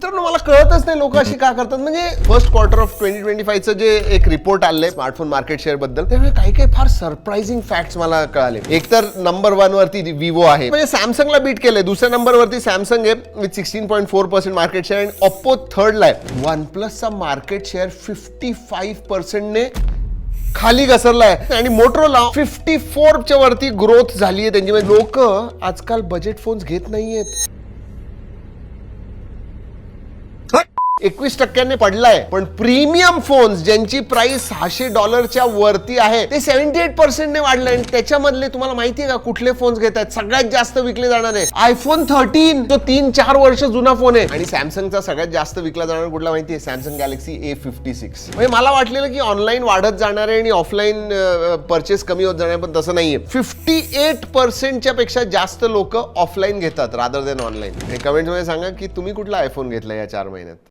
मित्रांनो मला कळतच नाही लोक अशी का करतात. म्हणजे फर्स्ट क्वार्टर ऑफ 2025चं जे एक रिपोर्ट आलंय स्मार्टफोन मार्केट शेअर बद्दल, त्यामुळे काही काही फार सरप्राइझिंग फॅक्ट्स मला कळाले. एक तर नंबर 1 वरती विवो आहे, म्हणजे सॅमसंगला बीट केलंय. दुसऱ्या नंबर वरती सॅमसंग आहे विथ 16.4% मार्केट शेअर आणि ओप्पो थर्डला आहे. वन प्लसचा मार्केट शेअर 55% ने खाली घसरलाय आणि मोटरोला 54च्या वरती ग्रोथ झाली आहे त्यांची. म्हणजे लोक आजकाल बजेट फोन्स घेत नाहीयेत. 21% पडलाय, पण प्रीमियम फोन्स ज्यांची प्राइस $600 वरती आहे ते 78% ने वाढलंय. आणि त्याच्यामधले तुम्हाला माहितीये का कुठले फोन्स घेत आहेत सगळ्यात जास्त विकले जाणारे? आयफोन 13, जो 3-4 वर्ष जुना फोन आहे. आणि सॅमसंगचा सगळ्यात जास्त विकला जाणार कुठला माहितीये? Samsung Galaxy A56. म्हणजे मला वाटलेलं की ऑनलाईन वाढत जाणार आहे आणि ऑफलाईन परचेस कमी होत जाणार, पण तसं नाहीये. 58%च्या पेक्षा जास्त लोक ऑफलाईन घेतात रादर दॅन ऑनलाईन. कमेंट मध्ये सांगा की तुम्ही कुठला आयफोन घेतला या 4 महिन्यात.